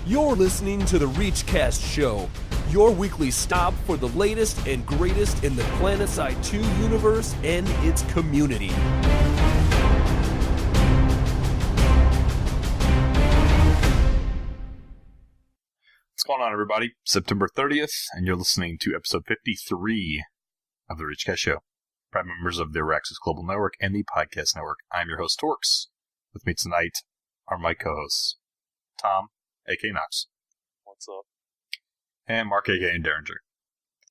You're listening to the ReachCast Show, your weekly stop for the latest and greatest in the PlanetSide 2 universe and its community. What's going on, everybody? September 30th, and you're listening to episode 53 of the ReachCast Show. Proud members of the Araxis Global Network and the Podcast Network. I'm your host, Torkz. With me tonight are my co-hosts, Tom, a.k.a. Noxx. What's up? And Mark, a.k.a. Deringer.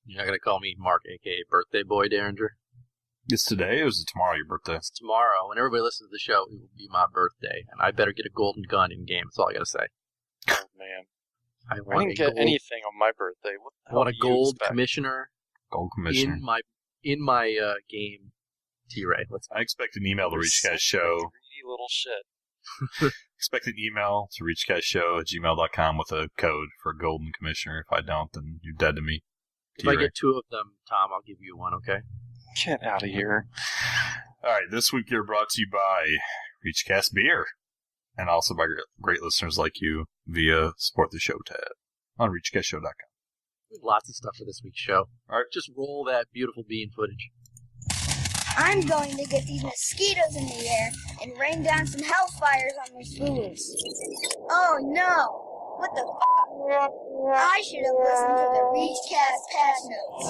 You're not going to call me Mark, a.k.a. Birthday Boy Deringer? It's today, or is it tomorrow your birthday? It's tomorrow. When everybody listens to the show, it will be my birthday, and I better get a golden gun in-game. That's all I got to say. Oh, man. I didn't get anything on my birthday. What the I hell want a do you gold expect? commissioner. Gold commissioner. In my game, T-Ray. I expect an email to ReachCast Show. Greedy little shit. Expect an email to reachcastshow@gmail.com with a code for Golden Commissioner. If I don't, then you're dead to me. If I get 2 of them, Tom, I'll give you one, okay? Get out of here. All right, this week you're brought to you by ReachCast Beer, and also by great listeners like you via Support the Show tab on reachcastshow.com. Lots of stuff for this week's show. All right. Just roll that beautiful bean footage. I'm going to get these mosquitoes in the air and rain down some hellfires on their fools. Oh no! What the f***? I should have listened to the ReachCast patch notes.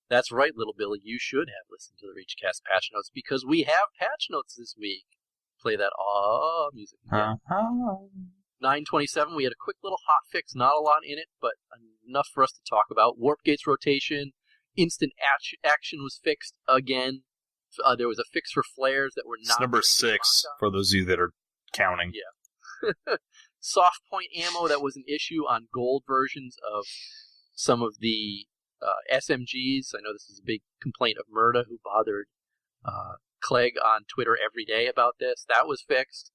That's right, little Billy. You should have listened to the ReachCast patch notes because we have patch notes this week. Play that music again. 927, we had a quick little hot fix, not a lot in it, but enough for us to talk about. Warp Gates rotation, instant action was fixed again. There was a fix for flares that were not... It's number 6 for those of you that are counting. Yeah. Soft point ammo, that was an issue on gold versions of some of the SMGs. I know this is a big complaint of Murda, who bothered Clegg on Twitter every day about this. That was fixed.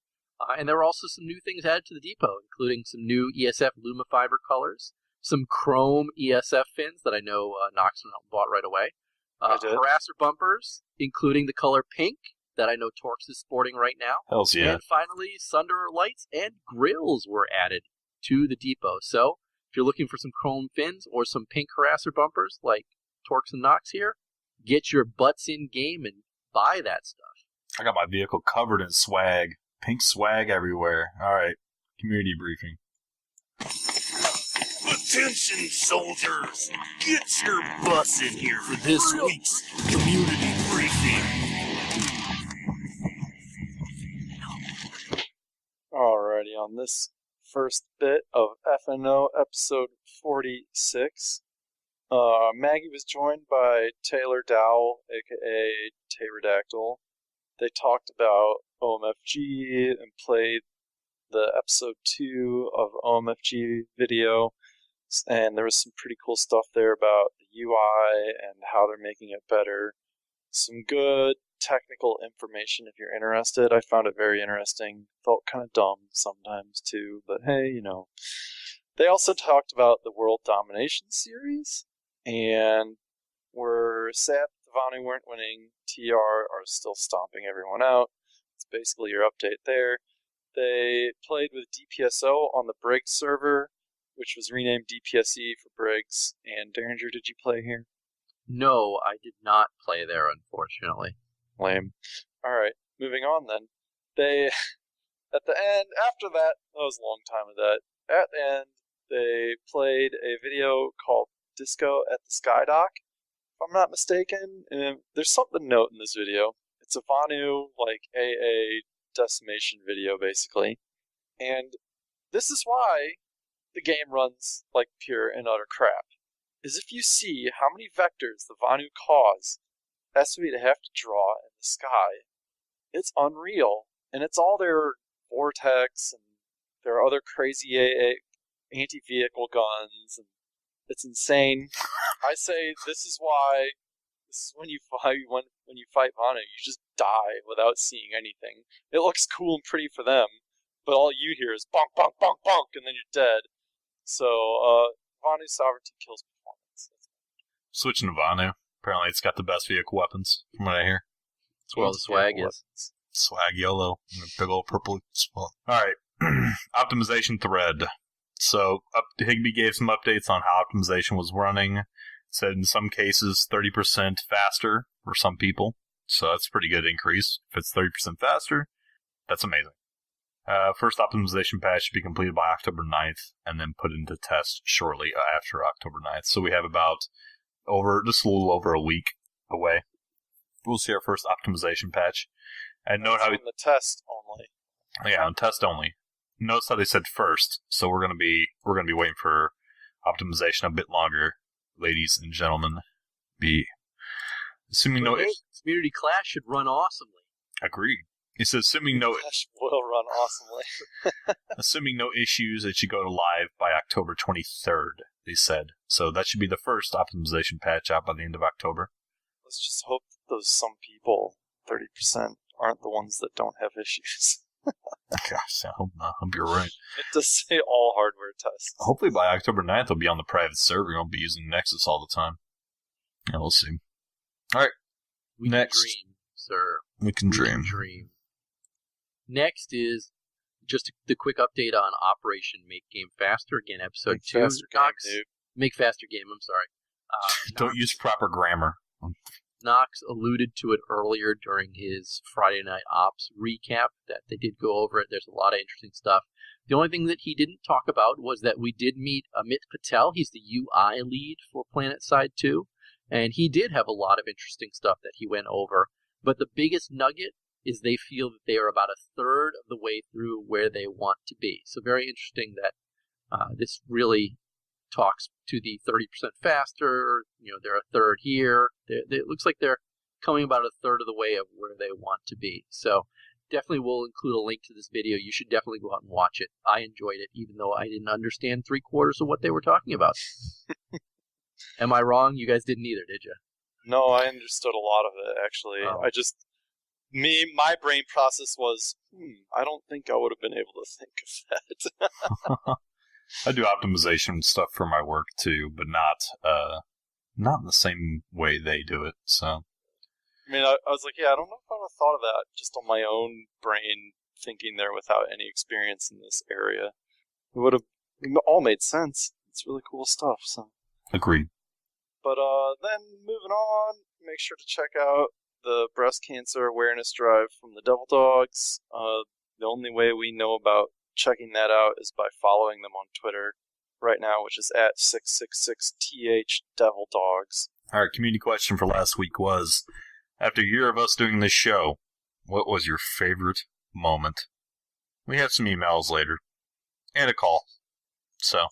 And there were also some new things added to the depot, including some new ESF Lumifiber colors, some chrome ESF fins that I know Noxx bought right away, harasser bumpers, including the color pink that I know Torkz is sporting right now. Hells yeah. And finally, Sunderer lights and grills were added to the depot. So if you're looking for some chrome fins or some pink harasser bumpers like Torkz and Noxx here, get your butts in game and buy that stuff. I got my vehicle covered in swag. Pink swag everywhere. All right. Community briefing. Attention, soldiers! Get your butts in here for this week's community briefing. Alrighty, on this first bit of FNO episode 46, Maggie was joined by Taylor Dowell, aka Pterodactyl. They talked about OMFG and played the episode 2 of OMFG video, and there was some pretty cool stuff there about the UI and how they're making it better. Some good technical information if you're interested. I found it very interesting. Felt kind of dumb sometimes too, but hey, you know. They also talked about the World Domination Series, and were sad the Vanu weren't winning. TR are still stomping everyone out. It's basically your update there. They played with DPSO on the Briggs server, which was renamed DPSE for Briggs. And Deringer, did you play here? No, I did not play there, unfortunately. Lame. Alright, moving on then. They, at the end, after that was a long time of that, at the end, they played a video called Disco at the Skydock. If I'm not mistaken, there's something to note in this video. It's a Vanu, AA decimation video, basically. And this is why the game runs like pure and utter crap. Is if you see how many vectors the Vanu cause SOE to have to draw in the sky, it's unreal. And it's all their vortex and their other crazy AA anti-vehicle guns, and it's insane. I say this is when you fight Vanu, you just die without seeing anything. It looks cool and pretty for them, but all you hear is bonk, bonk, bonk, bonk, and then you're dead. So, Vanu sovereignty kills performance. Switching to Vanu. Apparently it's got the best vehicle weapons, from what I hear. That's where all the swag is. Swag YOLO. And a big old purple spot. Alright. Optimization thread. So, Higby gave some updates on how optimization was running. Said in some cases 30% faster for some people. So that's a pretty good increase. If it's 30% faster, that's amazing. First optimization patch should be completed by October 9th and then put into test shortly after October 9th. So we have about just a little over a week away. We'll see our first optimization patch. And note how on the test only. Yeah, on test only. Notice how they said first, so we're gonna be waiting for optimization a bit longer, ladies and gentlemen. Assuming no Community Clash should run awesomely. Agreed. He says assuming no Clash will run awesomely. assuming no issues, it should go to live by October 23rd. They said so. That should be the first optimization patch out by the end of October. Let's just hope those some people, 30%, aren't the ones that don't have issues. Gosh, I hope not. I hope you're right. It does say all hardware tests. Hopefully by October 9th, it'll be on the private server. You won't be using Nexus all the time. Yeah, we'll see. All right. We Next. can dream, sir. We can dream. Next is just the quick update on Operation Make Game Faster. Again, episode 2. Noxx. Make Faster Game, I'm sorry. Don't use proper grammar. Noxx alluded to it earlier during his Friday Night Ops recap that they did go over it. There's a lot of interesting stuff. The only thing that he didn't talk about was that we did meet Amit Patel. He's the UI lead for PlanetSide 2, and he did have a lot of interesting stuff that he went over. But the biggest nugget is they feel that they are about a third of the way through where they want to be. So very interesting that this really talks to the 30% faster. They're a third here. It looks like they're coming about a third of the way of where they want to be. So definitely we'll include a link to this video. You should definitely go out and watch it. I enjoyed it, even though I didn't understand 3/4 of what they were talking about. Am I wrong? You guys didn't either, did you? No, I understood a lot of it, actually. Oh. My brain process was, I don't think I would have been able to think of that. I do optimization stuff for my work too, but not in the same way they do it. So, I mean, I was like, I don't know if I would have thought of that just on my own brain, thinking there without any experience in this area. It would have all made sense. It's really cool stuff. So, agreed. But then moving on, make sure to check out the breast cancer awareness drive from the Devil Dogs. The only way we know about checking that out is by following them on Twitter right now, which is at 666th Devil Dogs. All right, community question for last week was, after a year of us doing this show, what was your favorite moment? We have some emails later and a call, so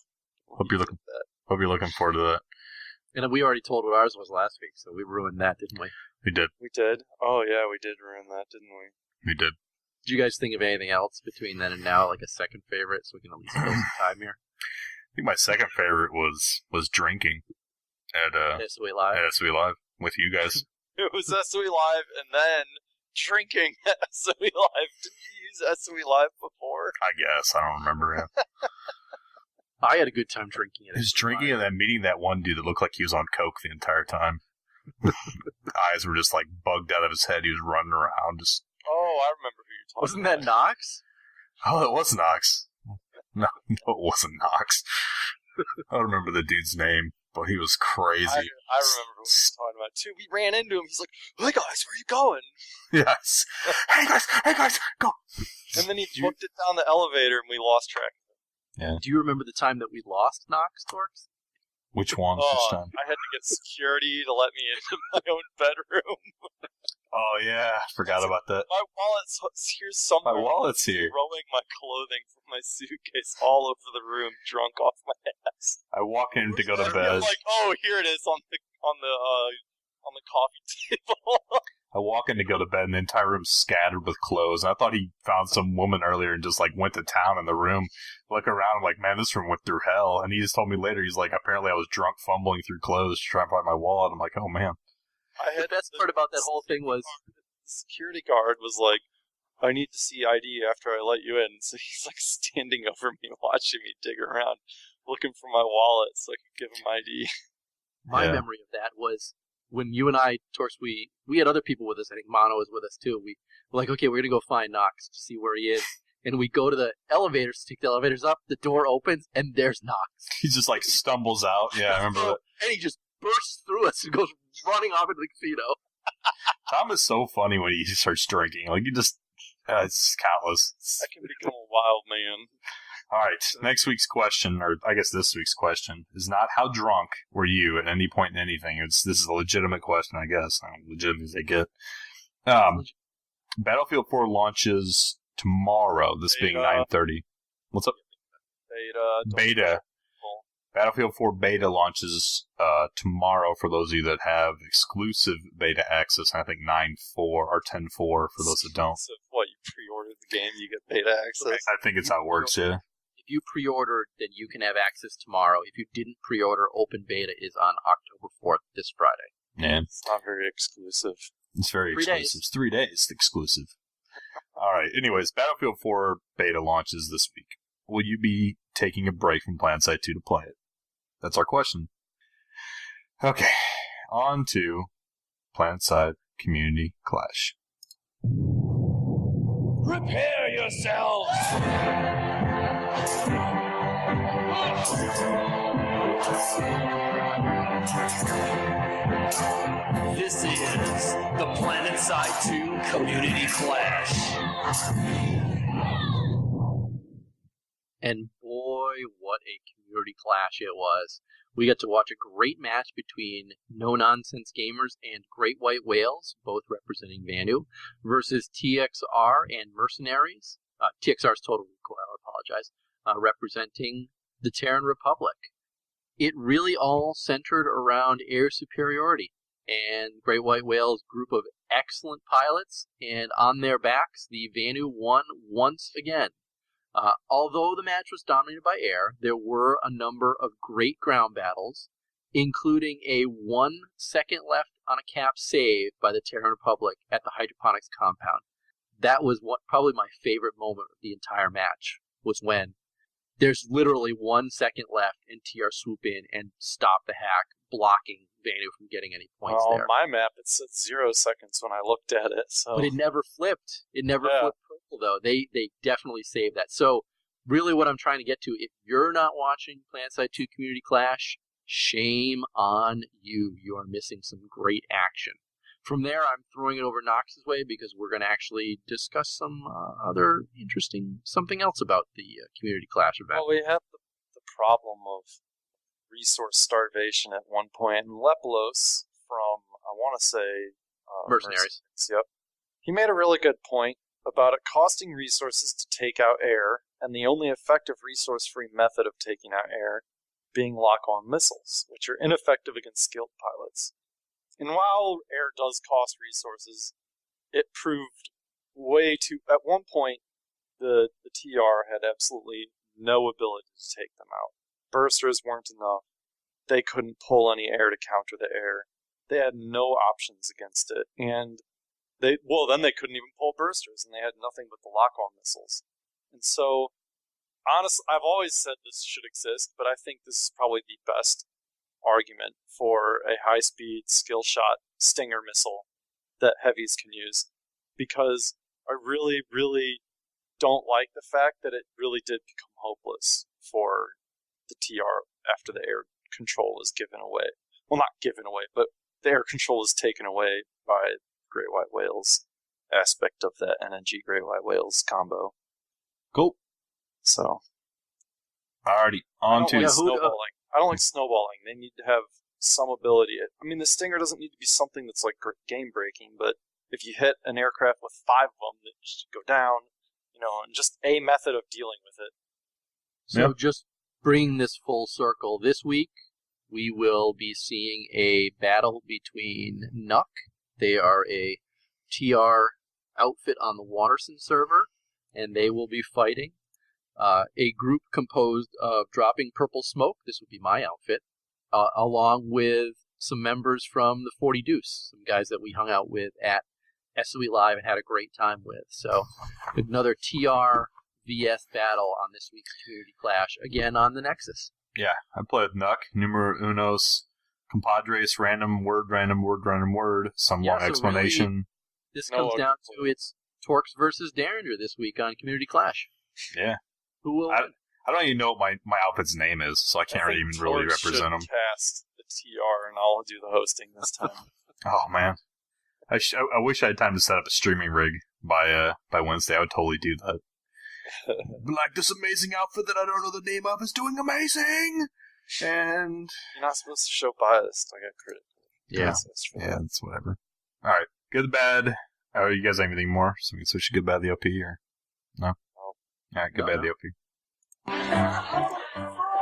hope you're looking forward to that. And we already told what ours was last week, so we ruined that, didn't we? We did. We did? Oh, yeah, we did ruin that, didn't we? We did. Did you guys think of anything else between then and now, like a second favorite, so we can at least fill some time here? I think my second favorite was drinking at SOE Live. At SOE Live with you guys. It was SOE Live and then drinking at SOE Live. Did you use SOE Live before? I guess. I don't remember him. I had a good time drinking it. He was drinking and then meeting that one dude that looked like he was on coke the entire time. Eyes were just like bugged out of his head. He was running around just... Oh, I remember who you're talking Wasn't about. that Noxx? Oh, it was Noxx. No, it wasn't Noxx. I don't remember the dude's name, but he was crazy. I remember what you were talking about, too. We ran into him. He's like, hey, guys, where are you going? Yes. Hey, guys, go. And then he booked it down the elevator, and we lost track. Yeah. Do you remember the time that we lost Noxx, Torkz? Which one this time? I had to get security to let me into my own bedroom. Oh, yeah. Forgot about that. My wallet's here somewhere. My wallet's here. Throwing my clothing from my suitcase all over the room, drunk off my ass. I walk in to go to I'm bed. like, oh, here it is on the coffee table. I walk in to go to bed, and the entire room's scattered with clothes. And I thought he found some woman earlier and just, like, went to town in the room. Look around, I'm like, man, this room went through hell. And he just told me later, he's like, apparently I was drunk fumbling through clothes to try and find my wallet. I'm like, oh, man. The best part about that whole thing was... The security guard was like, I need to see ID after I let you in. So he's, like, standing over me, watching me dig around, looking for my wallet so I could give him ID. My memory of that was when you and I, Torkz, we had other people with us. I think Mono was with us too. We were like, okay, we're going to go find Noxx to see where he is. And we go to the elevators to take the elevators up. The door opens, and there's Noxx. He just like stumbles out. Yeah, I remember that. And he just bursts through us and goes running off into the casino. Tom is so funny when he starts drinking. Like, he just, it's countless. I can become a wild man. All right, next week's question, or I guess this week's question, is not how drunk were you at any point in anything. This is a legitimate question, I guess. Legitimate as they get. Battlefield 4 launches tomorrow, this being 9:30. What's up? Beta. Battlefield 4 beta launches tomorrow for those of you that have exclusive beta access. And I think 9.4 or 10.4 for those that don't. So what, you pre-ordered the game, you get beta access? I think it's how it works, yeah. If you pre-ordered, then you can have access tomorrow. If you didn't pre-order, open beta is on October 4th, this Friday. Yeah. It's not very exclusive. It's very 3 exclusive. days. It's 3 days exclusive. All right. Anyways, Battlefield 4 beta launches this week. Will you be taking a break from PlanetSide 2 to play it? That's our question. Okay. On to PlanetSide Community Clash. Prepare yourselves! This is the PlanetSide 2 Community Clash. And boy, what a community clash it was. We got to watch a great match between No Nonsense Gamers and Great White Whales, both representing Vanu, versus TXR and Mercenaries. TXR's Total Recoil, I apologize, representing the Terran Republic. It really all centered around air superiority and Great White Whale's group of excellent pilots, and on their backs, the Vanu won once again. Although the match was dominated by air, there were a number of great ground battles, including a 1 second left on a cap save by the Terran Republic at the hydroponics compound. That was probably my favorite moment of the entire match, was when there's literally 1 second left and TR swoop in and stop the hack, blocking Vanu from getting any points there. On my map, it said 0 seconds when I looked at it. So. But it never flipped. It never flipped purple, though. They definitely saved that. So really what I'm trying to get to, if you're not watching PlanetSide 2 Community Clash, shame on you. You are missing some great action. From there, I'm throwing it over Noxx's way because we're going to actually discuss some other interesting, something else about the Community Clash event. Well, we had the problem of resource starvation at one point, and Leplos from, I want to say... Mercenaries. Yep. He made a really good point about it costing resources to take out air, and the only effective resource-free method of taking out air being lock-on missiles, which are ineffective against skilled pilots. And while air does cost resources, it proved way too... At one point, the TR had absolutely no ability to take them out. Bursters weren't enough. They couldn't pull any air to counter the air. They had no options against it. And then they couldn't even pull bursters, and they had nothing but the lock-on missiles. And so, honestly, I've always said this should exist, but I think this is probably the best argument for a high-speed skill shot Stinger missile that heavies can use, because I really, really don't like the fact that it really did become hopeless for the TR after the air control is given away. Well, not given away, but the air control is taken away by Great White Whales aspect of that NNG Great White Whales combo. Cool. So, Alrighty, on to... snowballing. I don't like snowballing. They need to have some ability. I mean, the Stinger doesn't need to be something that's like game-breaking, but if you hit an aircraft with 5 of them, they just go down, and just a method of dealing with it. So just bringing this full circle, this week we will be seeing a battle between Noxx. They are a TR outfit on the Waterson server, and they will be fighting a group composed of Dropping Purple Smoke, this would be my outfit, along with some members from the 40 Deuce, some guys that we hung out with at SOE Live and had a great time with. So another TR VS battle on this week's Community Clash, again on the Nexus. Yeah, I played Noxx, Numero Unos, compadres, random word, some long so explanation. Really, this comes down to it's Torkz versus Deringer this week on Community Clash. Yeah. Who will win? I don't even know what my outfit's name is, so I can't even really represent him. Cast the TR, and I'll do the hosting this time. Oh man, I wish I had time to set up a streaming rig by Wednesday. I would totally do that. Like, this amazing outfit that I don't know the name of is doing amazing, and you're not supposed to show bias. I got credit. Yeah, that's whatever. All right, good, bad. Oh, you guys have anything more? So we can switch to good, bad, the OP, or no? All right, good, bad, the OP.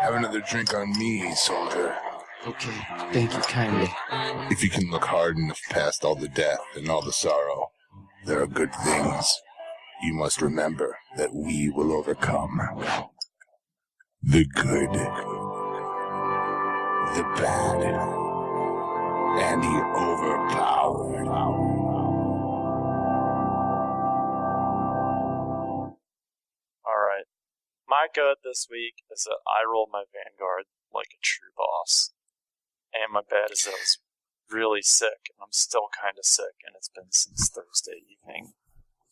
Have another drink on me, soldier. Okay, thank you kindly. If you can look hard enough past all the death and all the sorrow, there are good things. You must remember that we will overcome. The good, the bad, and the overpowered. Alright. My good this week is that I rolled my Vanguard like a true boss. And my bad is that I was really sick, and I'm still kind of sick, and it's been since Thursday evening.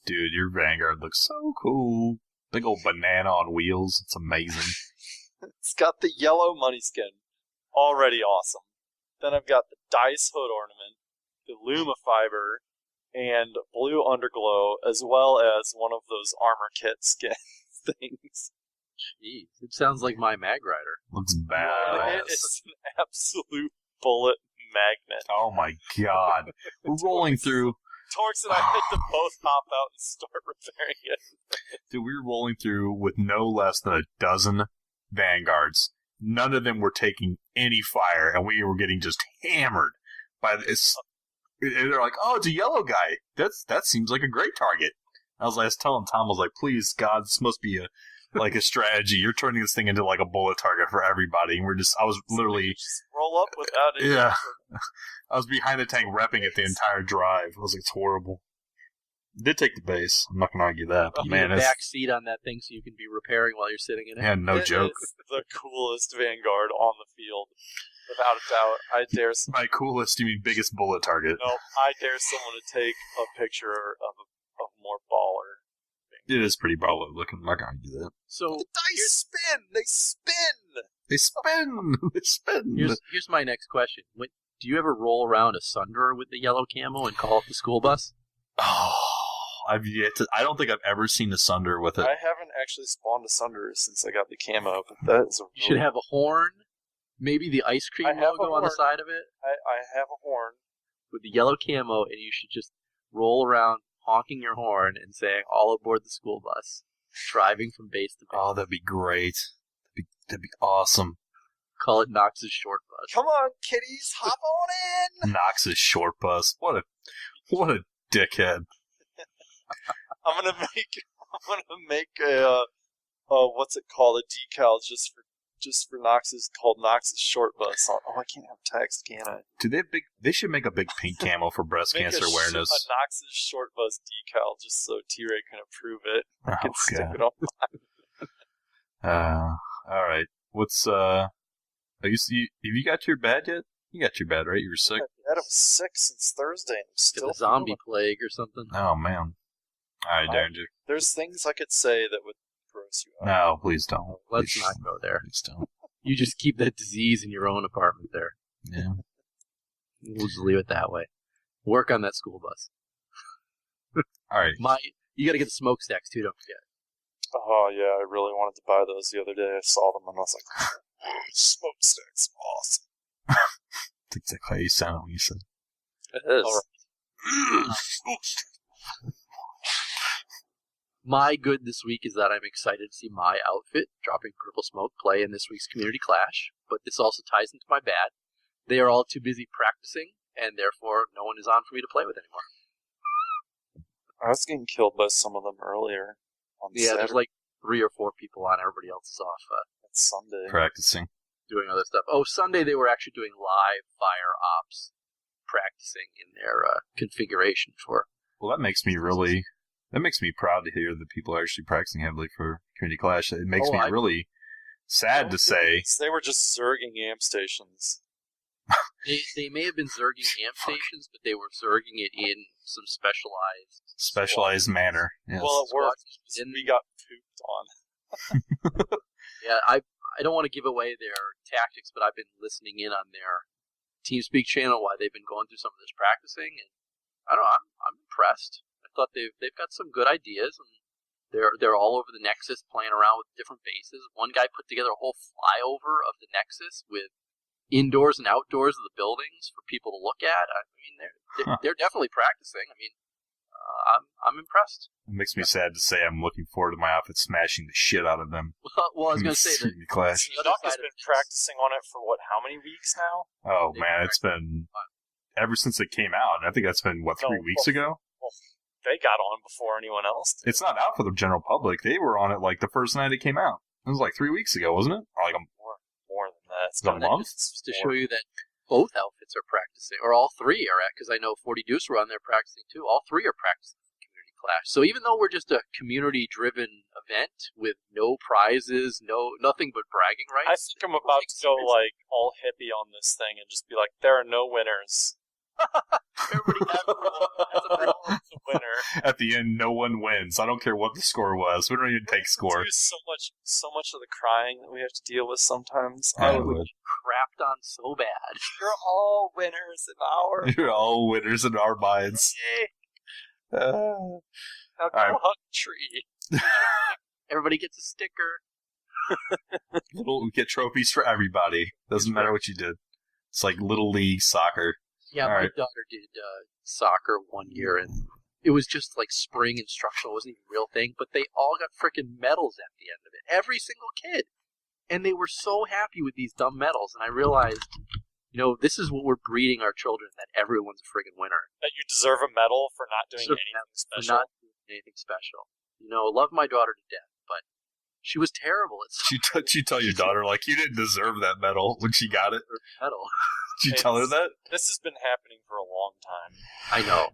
Dude, your Vanguard looks so cool. Big old banana on wheels. It's amazing. It's got the yellow money skin. Already awesome. Then I've got the dice hood ornament, the Luma fiber, and blue underglow, as well as one of those armor kit skin things. Jeez, it sounds like my Mag Rider. Looks bad. It's an absolute bullet magnet. Oh my god. We're rolling through. Torkz and I had to both hop out and start repairing it. Dude, we were rolling through with no less than a dozen Vanguards. None of them were taking any fire, and we were getting just hammered by this. And they're like, "Oh, it's a yellow guy. That seems like a great target." I was telling Tom, I was like, "Please, God, this must be a strategy. You're turning this thing into like a bullet target for everybody." And I was literally just roll up without it. Yeah. I was behind the tank repping it the entire drive. I was like, it's horrible. Did take the base. I'm not going to argue that. But you man, need a back seat on that thing so you can be repairing while you're sitting in it. Yeah, no joke. It's the coolest Vanguard on the field. Without a doubt. I dare... By coolest, you mean biggest bullet target. No, I dare someone to take a picture of a more baller. It is pretty baller looking. I'm not going to do that. So the dice spin! They spin! They spin! They spin! Here's my next question. Do you ever roll around a Sunderer with the yellow camo and call it the school bus? Oh, I've yet to. I don't think I've ever seen a Sunderer with it. I haven't actually spawned a Sunderer since I got the camo, but that is a really... You should have a horn, maybe the ice cream logo on the side of it. I have a horn. With the yellow camo, and you should just roll around honking your horn and saying, "All aboard the school bus," driving from base to base. Oh, that'd be great. That'd be awesome. Call it Noxx's short bus. Come on, kiddies, hop on in! Noxx's short bus. What a dickhead. I'm gonna make a what's it called? A decal just for Noxx's, called Noxx's short bus. Oh, I can't have text, can I? Do they should make a big pink camo for breast cancer awareness. A Noxx's short bus decal just so T-Ray can approve it. I can stick it on mine. All right. What's have you got your bad yet? You got your bad, right? You were sick? I was sick since Thursday. And I'm still the zombie plague or something. Oh, man. All right, Deringer. There's things I could say that would gross you out. No, please don't. Let's not go there. Please don't. You just keep that disease in your own apartment there. Yeah. We'll just leave it that way. Work on that school bus. All right. You got to get the smokestacks, too, don't forget. Oh, yeah, I really wanted to buy those the other day. I saw them and I was like, smokestacks, awesome. That's exactly how you sound when you said it. It is. My good this week is that I'm excited to see my outfit, Dropping Purple Smoke, play in this week's Community Clash, but this also ties into my bad. They are all too busy practicing, and therefore no one is on for me to play with anymore. I was getting killed by some of them earlier. Yeah, there's like 3 or 4 people on. Everybody else is off. It's Sunday. Practicing. Doing other stuff. Oh, Sunday they were actually doing live fire ops, practicing in their configuration for. Well, that makes me proud to hear that people are actually practicing heavily for Community Clash. It makes me really sad to say. They were just zerging amp stations. They may have been zerging amp stations, but they were zerging it in some specialized manner. Yes. Well, it worked. And We got pooped on. yeah, I don't want to give away their tactics, but I've been listening in on their TeamSpeak channel while they've been going through some of this practicing, and I don't know, I'm impressed. I thought they've got some good ideas, and they're all over the Nexus playing around with different bases. One guy put together a whole flyover of the Nexus with indoors and outdoors of the buildings for people to look at. I mean, they're definitely practicing. I mean, I'm impressed. It makes me sad to say I'm looking forward to my outfit smashing the shit out of them. Well, I was going to say that Clash. Noxx has been practicing on it for how many weeks now? Oh man, it's been ever since it came out. I think that's been 3 weeks ago. Well, they got on before anyone else did. It's not out for the general public. They were on it like the first night it came out. It was like 3 weeks ago, wasn't it? Or like more than that. It's a month? Just to show you that both outfits are practicing, or all three are at, because I know 40 Deuce were on there practicing too. All three are practicing for Community Clash. So even though we're just a community-driven event with no prizes, nothing but bragging I rights, think I'm about to go like all hippie on this thing and just be like, there are no winners. Everyone's a winner. At the end, no one wins. I don't care what the score was. We don't even take score. There's so much of the crying that we have to deal with sometimes. I I would. would. crapped on so bad. You're all winners in our. You're all winners in our minds. Now go right. hug a tree. Everybody gets a sticker. We get trophies for everybody. Doesn't matter what you did. It's like Little League soccer. Yeah, All my right. daughter did soccer one year, and it was just like spring instructional. It wasn't even a real thing, but they all got frickin' medals at the end of it. Every single kid. And they were so happy with these dumb medals, and I realized, this is what we're breeding our children, that everyone's a friggin' winner. That you deserve a medal for not doing anything For special. not doing anything special. Love my daughter to death, but she was terrible at soccer. Did you tell your daughter, like, you didn't deserve that medal when she got it? Medal. Did you tell her that? This has been happening for a long time. I know.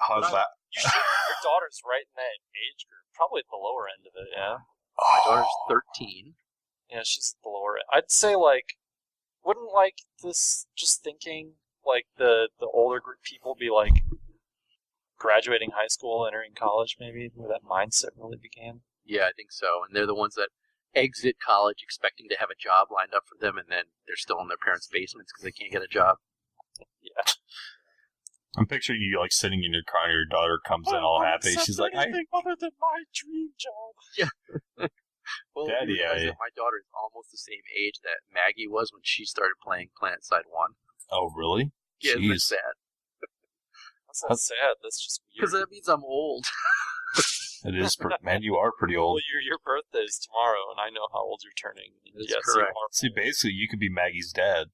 How's that? Your daughter's right in that age group, probably at the lower end of it, yeah? My daughter's 13. Yeah, she's at the lower end. I'd say, wouldn't, this, just thinking, the older group people be, graduating high school, entering college, maybe, where that mindset really began? Yeah, I think so. And they're the ones that exit college expecting to have a job lined up for them, and then they're still in their parents' basements because they can't get a job. Yeah. I'm picturing you, sitting in your car and your daughter comes in all happy. She's like, anything other than my dream job. Yeah. Well, Daddy, you realize that my daughter is almost the same age that Maggie was when she started playing PlanetSide 1. Oh, really? Yeah, isn't that Jeez. sad? That's not sad. That's just weird. Because that means I'm old. It is, man, you are pretty Well, old. your birthday's tomorrow, and I know how old you're turning. That's Yes, correct. you are. See, basically, you could be Maggie's dad.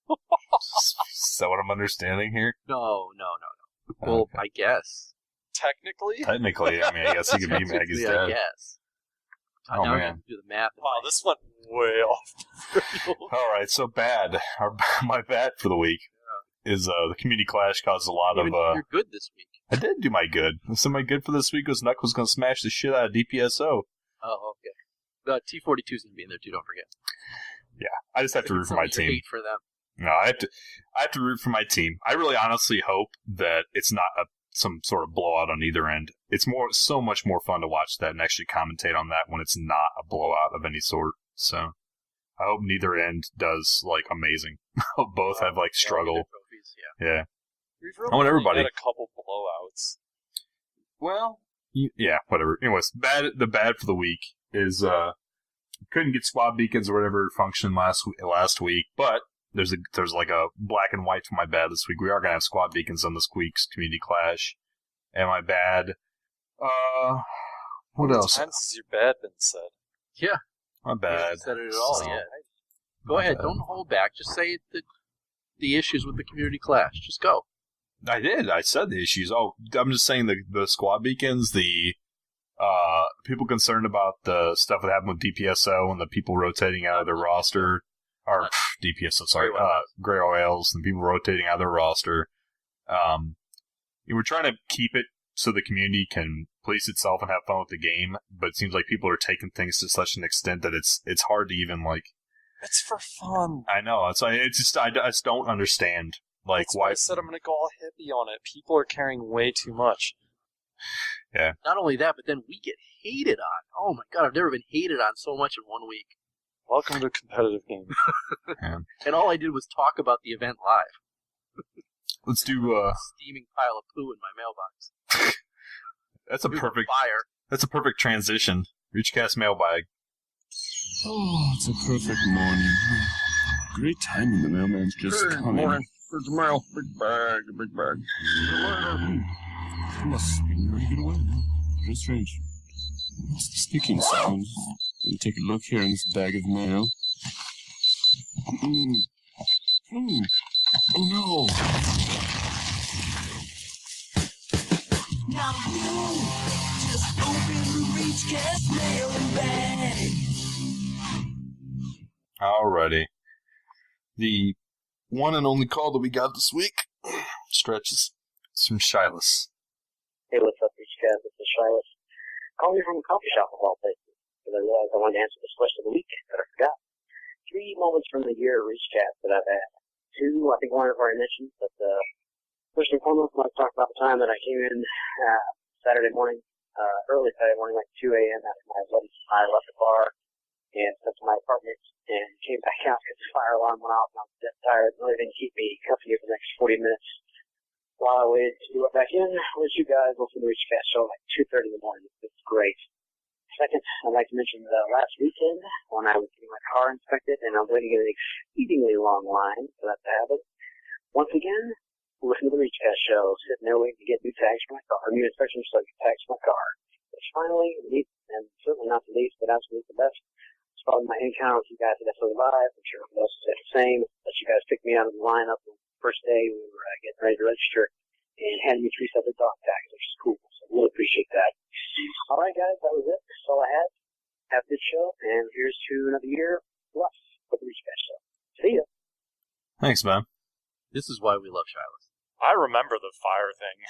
Is that what I'm understanding here? No. Well, Okay. I guess. Technically? Technically, I guess you could be Maggie's Technically, I dad. guess. Oh, now I man. have to do the math. Wow, this went way off. All right, so bad. My bad for the week is the Community Clash caused a lot Even of... you're good this week. I did do my good. So my good for this week was Nuck was going to smash the shit out of DPSO. Oh, okay. The T-42's going to be in there too, don't forget. Yeah, I just have to root for my team. Hate for them. No, I have to root for my team. I really honestly hope that it's not some sort of blowout on either end. It's so much more fun to watch that and actually commentate on that when it's not a blowout of any sort. So I hope neither end does amazing. Both have struggle. Trophies, yeah. Yeah. We've really I want everybody. had a couple blowouts. Well, yeah, whatever. Anyways, the bad for the week is couldn't get squad beacons or whatever function last week, but there's a black and white for my bad this week. We are gonna have squad beacons on this week's Community Clash. And my bad. What else? How many times has your bad been said? Yeah. My You bad. haven't said it at all yet. Go My ahead. bad. Don't hold back. Just say the issues with the Community Clash. Just go. I did. I said the issues. Oh, I'm just saying the squad beacons, the people concerned about the stuff that happened with DPSO and the people rotating out of their roster, or DPSO, sorry, Grey Oils and people rotating out of their roster. We're trying to keep it so the community can police itself and have fun with the game, but it seems like people are taking things to such an extent that it's hard to even It's for fun. I know. I just don't understand. Like, That's why? I said I'm going to go all hippie on it. People are caring way too much. Yeah. Not only that, but then we get hated on. Oh my god, I've never been hated on so much in 1 week. Welcome to competitive gaming. Yeah. And all I did was talk about the event live. Let's do a steaming pile of poo in my mailbox. That's a perfect fire. That's a perfect transition. ReachCast mailbag. Oh, it's a perfect morning. Great timing, the mailman's just coming. Morning. Here's the mail. Big bag. Must be ready to get away. Very strange. What's the speaking sound? Let me take a look here in this bag of mail. Oh no! Now you just open the ReachCast mailbag. Alrighty. The one and only call that we got this week stretches. It's from Shilas. Hey, what's up, ReachCast? This is Shilas. Calling you from a coffee shop of all places, because I realized I wanted to answer this question of the week, but I forgot. 3 moments from the year ReachCast that I've had. 2, I think one I've already mentioned, but first and foremost, I want to talk about the time that I came in Saturday morning, early Saturday morning, like 2 a.m. after my buddies and I left the bar and went to my apartment and came back out because the fire alarm went off and I was dead tired. It really didn't keep me company for the next 40 minutes. While I waited to go back in with you guys, listen to the ReachCast show at like 2:30 in the morning. It's great. Second, I'd like to mention last weekend when I was getting my car inspected and I was waiting in an exceedingly long line for that to happen. Once again, listen to the ReachCast show, sitting there waiting to get new tags for my car, new inspection so I get tags for my car. Which finally, and certainly not the least, but absolutely the best, it's probably my encounter with you guys at SO Live. I'm sure everyone else said the same, that you guys picked me out of the lineup the first day we were getting ready to register and handed me 3 separate dog tags, which is cool. So I really appreciate that. All right, guys, that was it. That's all I had. Have a good show, and here's to another year plus with the ReachCast show. See ya. Thanks, man. This is why we love Shilas. I remember the fire thing.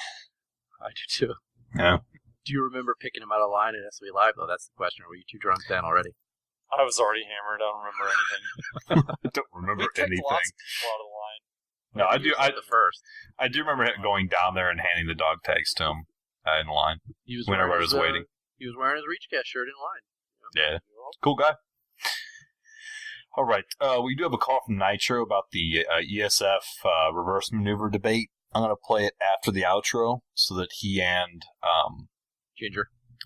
I do too. Yeah. Do you remember picking him out of line at SOE Live, though? That's the question. Or were you too drunk then already? I was already hammered. I don't remember anything. I don't remember We picked anything. lots of people out of the line. No, I do. The first. I do remember going down there and handing the dog tags to him in the line. Whenever I was waiting. He was wearing his ReachCast shirt in line. Yeah. Cool guy. All right. We do have a call from Nitro about the ESF reverse maneuver debate. I'm going to play it after the outro so that he and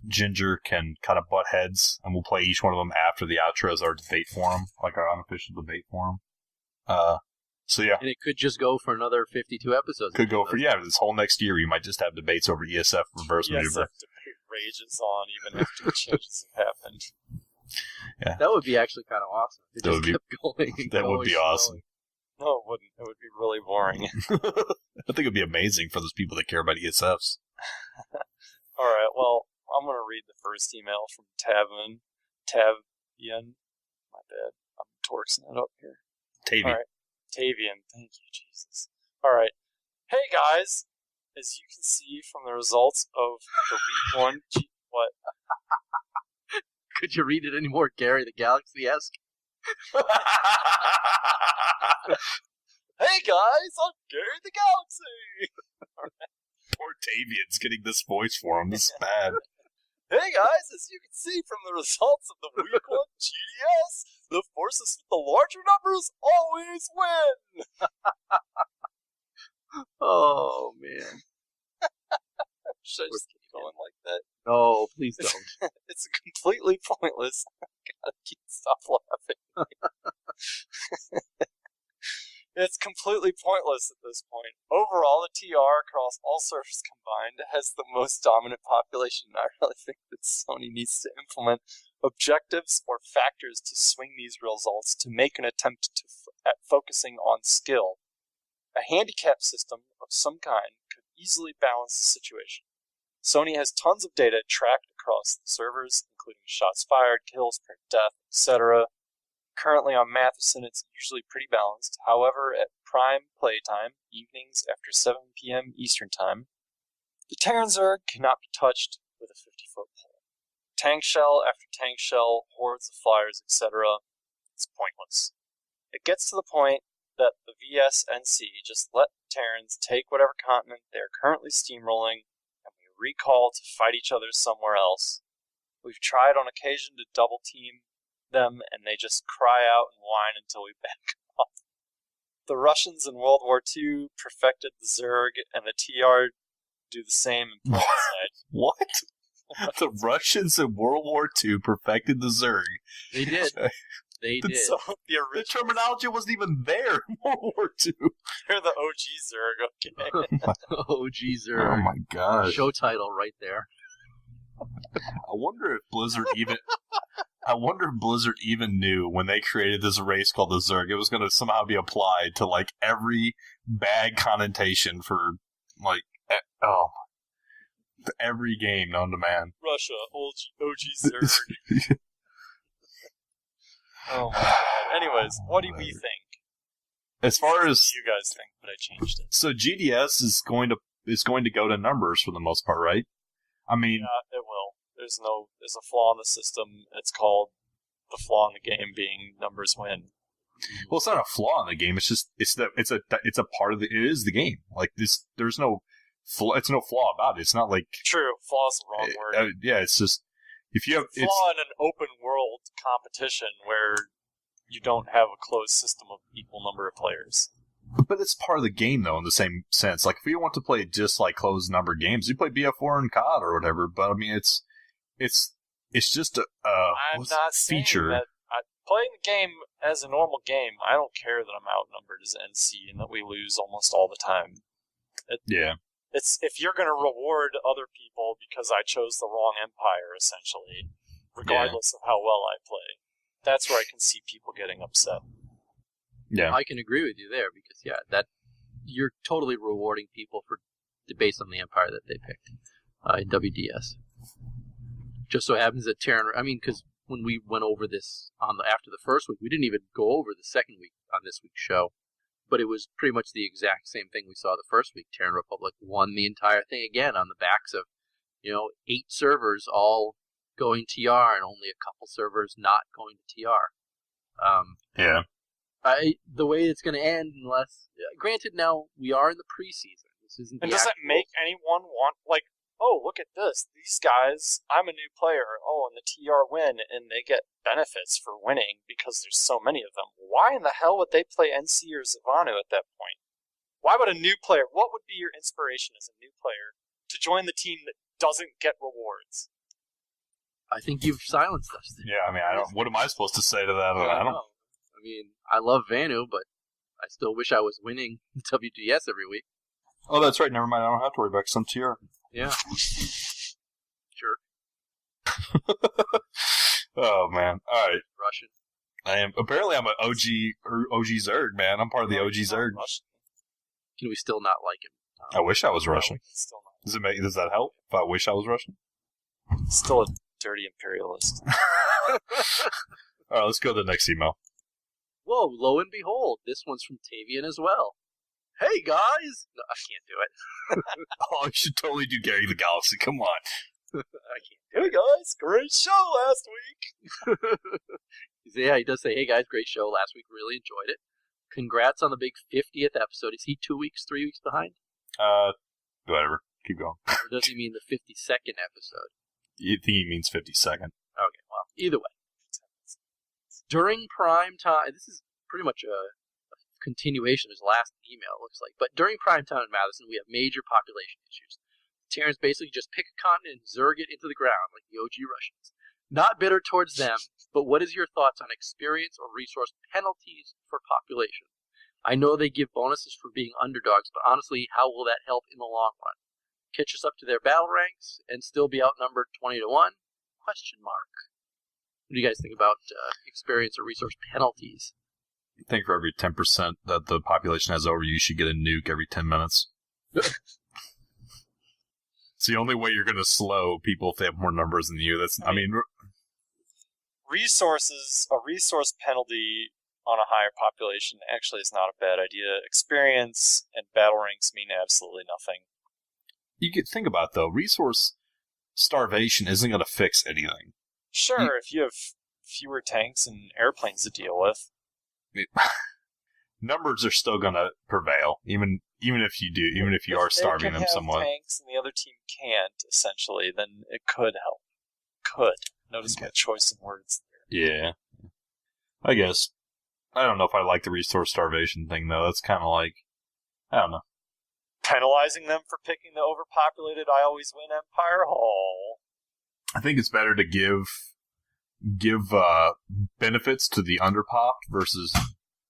Ginger can kind of butt heads, and we'll play each one of them after the outro as our debate forum, like our unofficial debate forum. So yeah. And it could just go for another 52 episodes. Could go for, this whole next year. We might just have debates over ESF reverse maneuver. ESF debate rages on even after the changes have happened. Yeah. That would be actually kind of awesome. It That just kept going and that going would be and awesome. No, it wouldn't. It would be really boring. I think it would be amazing for those people that care about ESFs. All right, well, I'm going to read the first email from Tavian. My bad. I'm torxing it up here. Tavian. All right. Tavian. Thank you, Jesus. All right. Hey, guys. As you can see from the results of the week 1... What? Could you read it any more Gary the Galaxy-esque? Hey, guys. I'm Gary the Galaxy. Poor Tavian's getting this voice for him. This is bad. Hey guys, as you can see from the results of the week 1 GDS, the forces with the larger numbers always win! Oh, man. Should I just keep going like that? No, please don't. It's completely pointless. I can't stop laughing. It's completely pointless at this point. Overall, the TR across all servers combined has the most dominant population. I really think that Sony needs to implement objectives or factors to swing these results to make an attempt at focusing on skill. A handicap system of some kind could easily balance the situation. Sony has tons of data tracked across the servers, including shots fired, kills per death, etc. Currently on Matheson, it's usually pretty balanced. However, at prime playtime, evenings after 7 p.m. Eastern Time, the Terran Zerg cannot be touched with a 50-foot pole. Tank shell after tank shell, hordes of flyers, etc. It's pointless. It gets to the point that the VSNC just let Terrans take whatever continent they're currently steamrolling, and we recall to fight each other somewhere else. We've tried on occasion to double team them, and they just cry out and whine until we back off. The Russians in World War II perfected the Zerg, and the TR do the same in plain sight. What? The Russians in World War II perfected the Zerg. They did. They did. So The terminology wasn't even there in World War II. They're the OG Zerg, okay? OG Zerg. Oh my gosh. Show title right there. I wonder if Blizzard even knew when they created this race called the Zerg, it was going to somehow be applied to like every bad connotation for like every game known to man. Russia, OG Zerg. Oh my god. Anyways, what do we think? As far as you guys think, but I changed it. So GDS is going to go to numbers for the most part, right? I mean, yeah, it will. There's a flaw in the system. It's called the flaw in the game being numbers win. Well, it's not a flaw in the game. It's just it's a part of it is the game. Like this, there's no flaw. It's no flaw about it. It's not like true. Flaw is the wrong word. Yeah, it's just if you have flaw in an open world competition where you don't have a closed system of equal number of players. But it's part of the game, though, in the same sense. Like, if you want to play just, like, closed-number games, you play BF4 and COD or whatever, but, I mean, it's just a I'm not feature. Saying that playing the game as a normal game, I don't care that I'm outnumbered as NC and that we lose almost all the time. It's if you're going to reward other people because I chose the wrong empire, essentially, regardless of how well I play, that's where I can see people getting upset. Yeah, I can agree with you there because that you're totally rewarding people for based on the empire that they picked in WDS. Just so happens that Terran, I mean, because when we went over this after the first week, we didn't even go over the second week on this week's show, but it was pretty much the exact same thing we saw the first week. Terran Republic won the entire thing again on the backs of 8 servers all going TR and only a couple servers not going to TR. The way it's going to end, unless granted, now we are in the preseason. This isn't. And does that make anyone want look at this? These guys, I'm a new player. Oh, and the TR win, and they get benefits for winning because there's so many of them. Why in the hell would they play NC or Zavanu at that point? Why would a new player? What would be your inspiration as a new player to join the team that doesn't get rewards? I think you've silenced us. Yeah, I mean, I don't. What am I supposed to say to that? I don't. I mean, I love Vanu, but I still wish I was winning WDS every week. Oh, that's right. Never mind. I don't have to worry about some TR. Yeah. Sure. Oh man! All right. Russian. I am. Apparently, I'm an OG Zerg, man. I'm part of the OG Zerg. Can we still not like him? I wish I was Russian. Still not. Does that help? If I wish I was Russian? Still a dirty imperialist. All right, let's go to the next email. Whoa, lo and behold, this one's from Tavian as well. Hey, guys! No, I can't do it. Oh, you should totally do Gary the Galaxy. Come on. I can't. Hey, guys! Great show last week! Yeah, he does say, hey, guys, great show last week. Really enjoyed it. Congrats on the big 50th episode. Is he 2 weeks, 3 weeks behind? Whatever. Keep going. Or does he mean the 52nd episode? You think he means 52nd. Okay, well, either way. During prime time, this is pretty much a continuation of his last email, it looks like. But during prime time in Madison, we have major population issues. Terrans basically just pick a continent and zerg it into the ground, like the OG Russians. Not bitter towards them, but what is your thoughts on experience or resource penalties for population? I know they give bonuses for being underdogs, but honestly, how will that help in the long run? Catch us up to their battle ranks and still be outnumbered 20-1? Question mark. What do you guys think about experience or resource penalties? I think for every 10% that the population has over you, should get a nuke every 10 minutes. It's the only way you're going to slow people if they have more numbers than you. A resource penalty on a higher population actually is not a bad idea. Experience and battle ranks mean absolutely nothing. You could think about it, though. Resource starvation isn't going to fix anything. Sure, if you have fewer tanks and airplanes to deal with. Numbers are still going to prevail, even if you are starving them somewhat. If they can have tanks and the other team can't, essentially, then it could help. Could. Notice my choice in words there. Yeah. I guess. I don't know if I like the resource starvation thing, though. That's kind of like, I don't know. Penalizing them for picking the overpopulated I always win empire? Oh. I think it's better to give benefits to the underpopped versus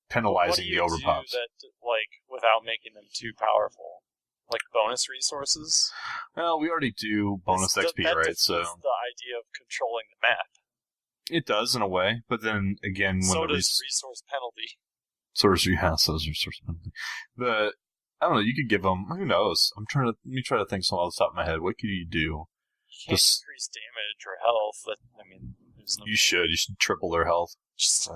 penalizing the overpops. What do you do that, like, without making them too powerful? Like bonus resources? Well, we already do bonus XP, right? So that's the idea of controlling the map. It does in a way, but then again, when so does resource penalty. Resource penalty. I don't know. You could give them. Who knows? Let me try to think something off the top of my head. What could you do? You can't increase damage or health. There's no. You should triple their health. Just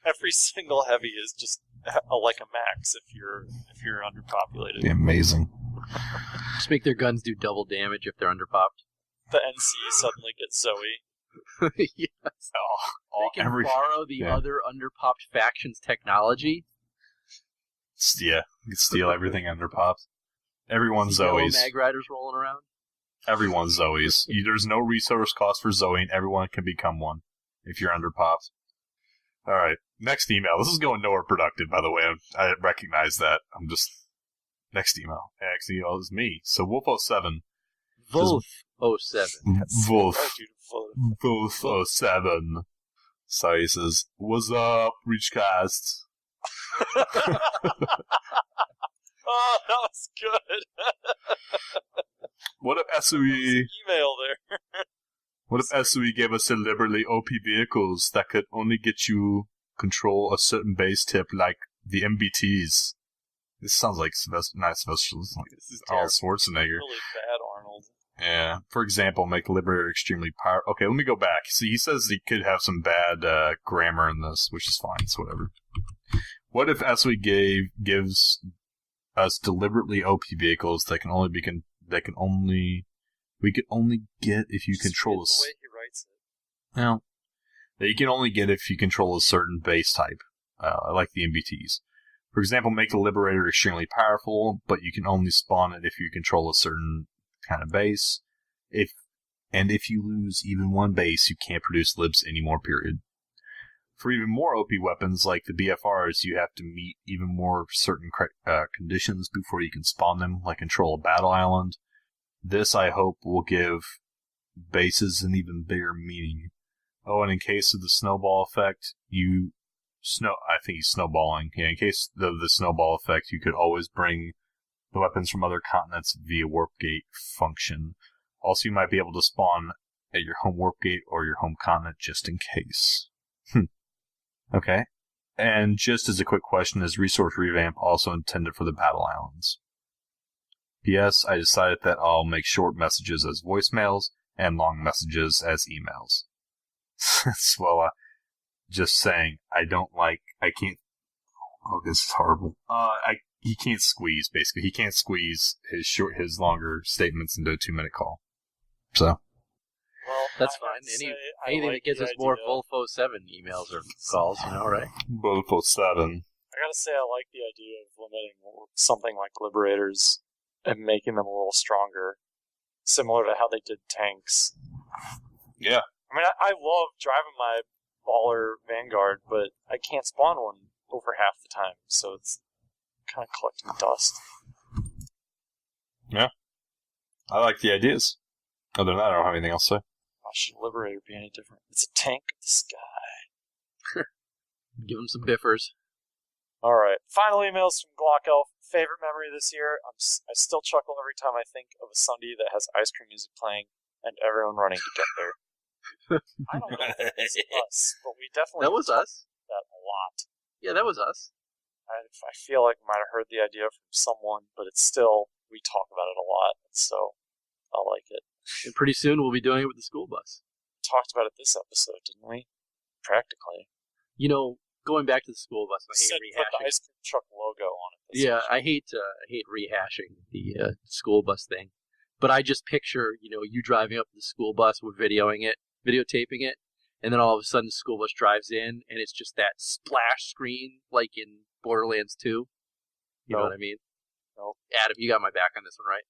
every single heavy is just like a max if you're underpopulated. Be amazing. Just make their guns do double damage if they're underpopped. The NC suddenly gets Zoe. Yes. They can borrow the other underpopped faction's technology. Yeah, you can steal everything underpopped. Everyone's Zoe's. Mag Riders rolling around. Everyone's Zoe's. There's no resource cost for Zoe, and everyone can become one if you're underpopped. All right, next email. This is going nowhere productive, by the way. I recognize that. Next email. Next email is me. So Wolf07. Wolf07. Wolf07. So he says, "What's up, ReachCast?" Oh, that was good. What if SOE email there? What if SOE gave us deliberately OP vehicles that could only get you control a certain base tip, like the MBTs? This sounds like not Sylvester. This is Arnold Schwarzenegger. Really bad, Arnold. Yeah. For example, make Liberator extremely powerful. Okay, let me go back. See, he says he could have some bad grammar in this, which is fine. It's whatever. What if SOE gives us deliberately OP vehicles that we could only get if you control the way he writes it. Well, that you can only get if you control a certain base type, like the MBTs. For example, make the Liberator extremely powerful, but you can only spawn it if you control a certain kind of base. If you lose even one base, you can't produce libs anymore, period. For even more OP weapons, like the BFRs, you have to meet even more certain conditions before you can spawn them, like control a battle island. This, I hope, will give bases an even bigger meaning. Oh, and in case of the snowball effect, I think he's snowballing. Yeah, in case of the snowball effect, you could always bring the weapons from other continents via warp gate function. Also, you might be able to spawn at your home warp gate or your home continent just in case. Okay. And just as a quick question, is resource revamp also intended for the battle islands? P.S. I decided that I'll make short messages as voicemails and long messages as emails. Well, just saying, I can't, oh, this is horrible. He can't squeeze, basically. He can't squeeze his longer statements into a 2-minute call. So. Well, that's fine. Anything that gives us more Wolf07 emails or calls, right? Wolf07. I gotta say, I like the idea of limiting something like Liberators and making them a little stronger, similar to how they did tanks. Yeah. I mean, I love driving my baller Vanguard, but I can't spawn one over half the time, so it's kind of collecting dust. Yeah. I like the ideas. Other than that, I don't have anything else to say. Why should Liberator be any different? It's a tank of the sky. Give them some biffers. Alright, final emails from Glock Elf. Favorite memory this year? I still chuckle every time I think of a Sunday that has ice cream music playing and everyone running to get there. I don't know if it was us, but we definitely that was us. That a lot. Yeah, that was us. I feel like I might have heard the idea from someone, but it's still, we talk about it a lot, so I like it. And pretty soon we'll be doing it with the school bus. We talked about it this episode, didn't we? Practically. Going back to the school bus, I hate rehashing. Put the ice cream truck logo on it. Yeah, I hate rehashing the school bus thing. But I just picture, you driving up the school bus, we're videotaping it, and then all of a sudden the school bus drives in, and it's just that splash screen like in Borderlands 2. You know what I mean? No. Adam, you got my back on this one, right?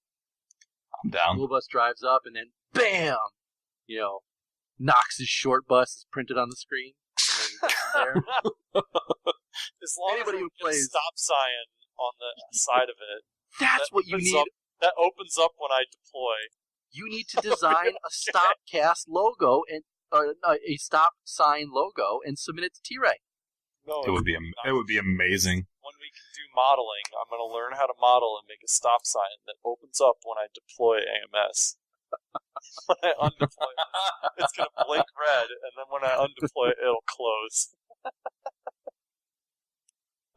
I'm down. School bus drives up, and then BAM! Noxx's short bus is printed on the screen. And then there. As long Anybody as who we get a plays- stop sign on the side of it. That's what you need. That opens up when I deploy. You need to design a Stopcast logo and a stop sign logo and submit it to T-Ray. No, It would be amazing. when we can do modeling, I'm going to learn how to model and make a stop sign that opens up when I deploy AMS. When I undeploy it, it's going to blink red, and then when I undeploy it, it'll close.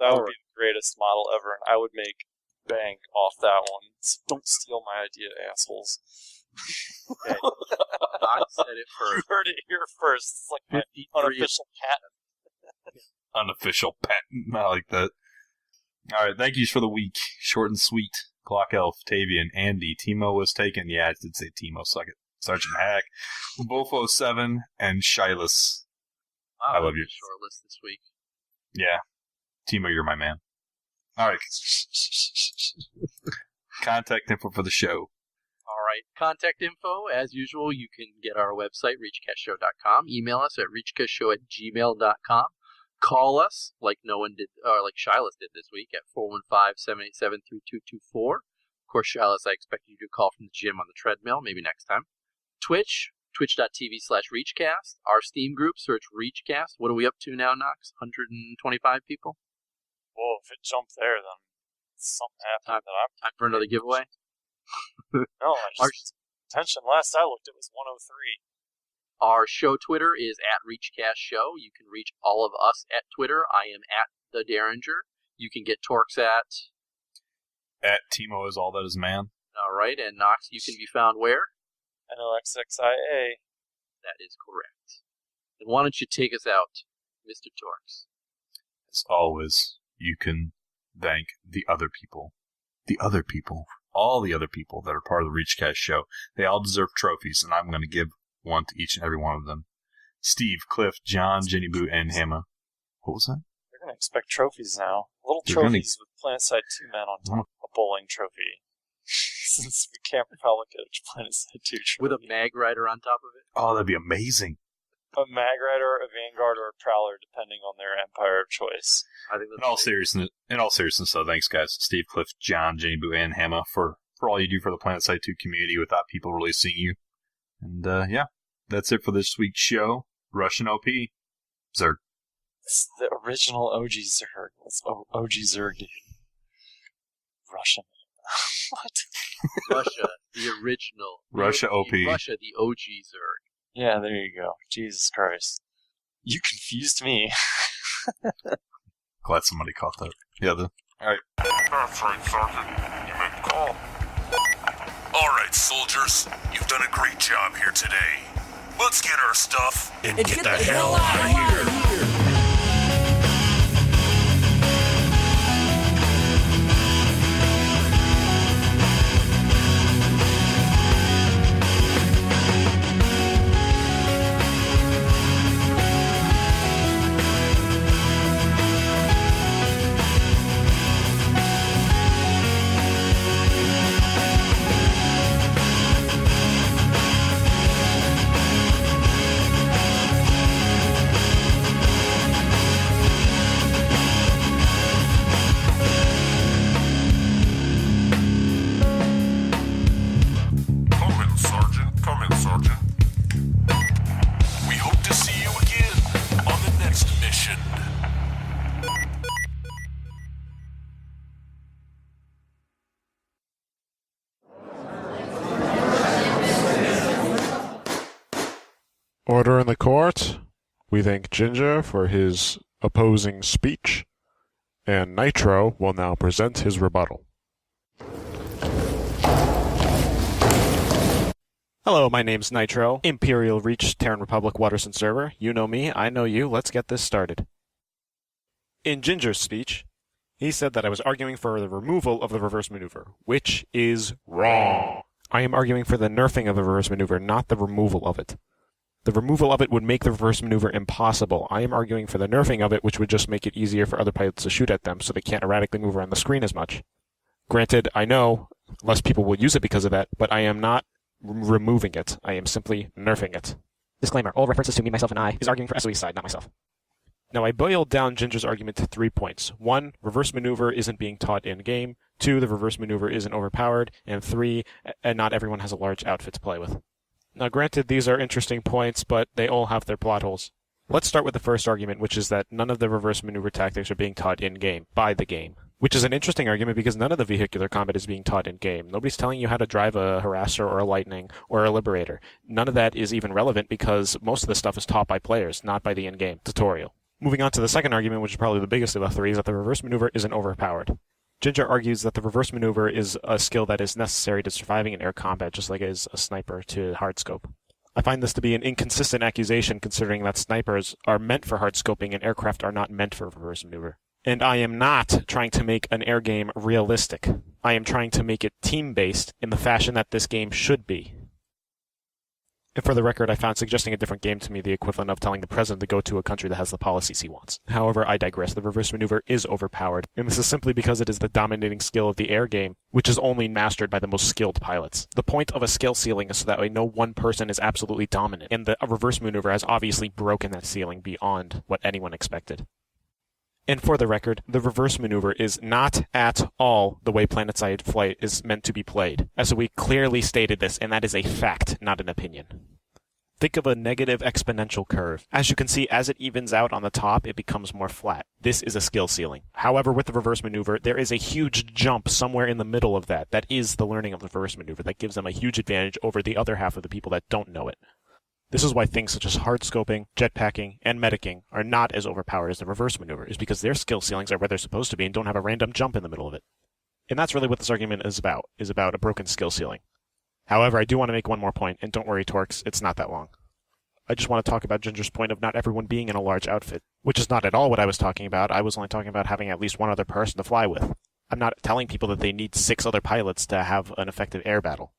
That would be the greatest model ever, and I would make bank off that one. So don't steal my idea, assholes. Okay. I said it You first. heard it here first. It's like my 53 unofficial patent. Unofficial patent. I like that. All right, thank yous for the week. Short and sweet. Clock Elf, Tavian, Andy. Timo was taken. Yeah, I did say Timo, suck it. Sergeant Hack, Bofo7, and Shyless. Wow, I love you. Short list this week. Yeah. Timo, you're my man. All right. Contact info for the show. All right. Contact info, as usual, you can get our website, reachcastshow.com. Email us at reachcastshow@gmail.com. Call us, like no one did, or like Shyless did this week, at 415-787-3224. Of course, Shyless, I expect you to call from the gym on the treadmill, maybe next time. Twitch, twitch.tv/reachcast. Our Steam group, search ReachCast. What are we up to now, Noxx? 125 people? Whoa, if it jumped there, then something happened that I'm... Time for another giveaway? No, attention, last I looked, it was 103. Our show Twitter is at ReachCast Show. You can reach all of us at Twitter. I am at the Deringer. You can get Torkz at Timo is all that is man. all right, and Noxx, you can be found where? NOXXIA. That is correct. And why don't you take us out, Mr. Torkz? As always, you can thank the other people, all the other people that are part of the ReachCast show. They all deserve trophies, and I'm going to give one to each and every one of them. Steve, Cliff, John, Jenny Boo, and Hema. What was that? They're going to expect trophies now. Little They're trophies with PlanetSide 2 men on top. A bowling trophy. Since we can't probably get a PlanetSide 2 trophy. With a mag rider on top of it? Oh, that'd be amazing. A Mag Rider, a Vanguard, or a Prowler, depending on their empire of choice. I think In all seriousness, though, thanks, guys. Steve, Cliff, John, Jenny Boo, and Hema for all you do for the PlanetSide 2 community without people really seeing you. And, yeah, that's it for this week's show. Russian OP. Zerg. It's the original OG Zerg. It's OG Zerg, dude. Russian. What? Russia, the original. Russia OP. Russia, the OG Zerg. Yeah, there you go. Jesus Christ. You confused me. Glad somebody caught that. Yeah, alright. That's right, Sergeant. You made the call. Alright, soldiers. You've done a great job here today. Let's get our stuff and get the hell out of here. Come in, Sergeant. We hope to see you again on the next mission. Order in the court. We thank Ginger for his opposing speech, and Nitro will now present his rebuttal. Hello, my name's Nitro, Imperial Reach, Terran Republic Watterson server. You know me, I know you, let's get this started. In Ginger's speech, he said that I was arguing for the removal of the reverse maneuver, which is wrong. I am arguing for the nerfing of the reverse maneuver, not the removal of it. The removal of it would make the reverse maneuver impossible. I am arguing for the nerfing of it, which would just make it easier for other pilots to shoot at them so they can't erratically move around the screen as much. Granted, I know less people will use it because of that, but I am not removing it. I am simply nerfing it. Disclaimer, all references to me, myself, and I is arguing for SOE's side, not myself. Now, I boiled down Ginger's argument to 3 points. 1, reverse maneuver isn't being taught in-game. 2, the reverse maneuver isn't overpowered. And 3, not everyone has a large outfit to play with. Now, granted, these are interesting points, but they all have their plot holes. Let's start with the first argument, which is that none of the reverse maneuver tactics are being taught in-game, by the game. Which is an interesting argument because none of the vehicular combat is being taught in-game. Nobody's telling you how to drive a harasser or a lightning or a liberator. None of that is even relevant because most of the stuff is taught by players, not by the in-game tutorial. Moving on to the second argument, which is probably the biggest of the three, is that the reverse maneuver isn't overpowered. Ginger argues that the reverse maneuver is a skill that is necessary to surviving in air combat, just like it is a sniper to hardscope. I find this to be an inconsistent accusation considering that snipers are meant for hardscoping and aircraft are not meant for reverse maneuver. And I am not trying to make an air game realistic. I am trying to make it team-based in the fashion that this game should be. And for the record, I found suggesting a different game to me the equivalent of telling the president to go to a country that has the policies he wants. However, I digress. The reverse maneuver is overpowered, and this is simply because it is the dominating skill of the air game, which is only mastered by the most skilled pilots. The point of a skill ceiling is so that way no one person is absolutely dominant, and the reverse maneuver has obviously broken that ceiling beyond what anyone expected. And for the record, the reverse maneuver is not at all the way planetside flight is meant to be played. As we clearly stated this, and that is a fact, not an opinion. Think of a negative exponential curve. As you can see, as it evens out on the top, it becomes more flat. This is a skill ceiling. However, with the reverse maneuver, there is a huge jump somewhere in the middle of that. That is the learning of the reverse maneuver. That gives them a huge advantage over the other half of the people that don't know it. This is why things such as hardscoping, jetpacking, and medicing are not as overpowered as the reverse maneuver, is because their skill ceilings are where they're supposed to be and don't have a random jump in the middle of it. And that's really what this argument is about a broken skill ceiling. However, I do want to make one more point, and don't worry, Torkz, it's not that long. I just want to talk about Ginger's point of not everyone being in a large outfit, which is not at all what I was talking about. I was only talking about having at least one other person to fly with. I'm not telling people that they need 6 other pilots to have an effective air battle.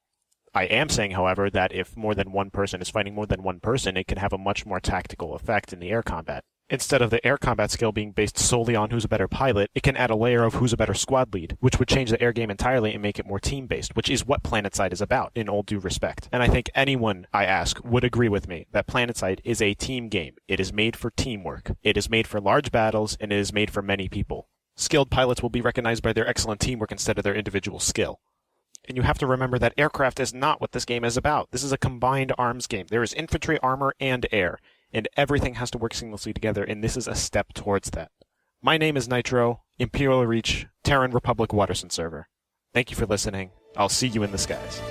I am saying, however, that if more than one person is fighting more than one person, it can have a much more tactical effect in the air combat. Instead of the air combat skill being based solely on who's a better pilot, it can add a layer of who's a better squad lead, which would change the air game entirely and make it more team-based, which is what PlanetSide is about, in all due respect. And I think anyone, I ask, would agree with me that PlanetSide is a team game. It is made for teamwork. It is made for large battles, and it is made for many people. Skilled pilots will be recognized by their excellent teamwork instead of their individual skill. And you have to remember that aircraft is not what this game is about. This is a combined arms game. There is infantry, armor, and air. And everything has to work seamlessly together, and this is a step towards that. My name is Nitro, Imperial Reach, Terran Republic Watterson server. Thank you for listening. I'll see you in the skies.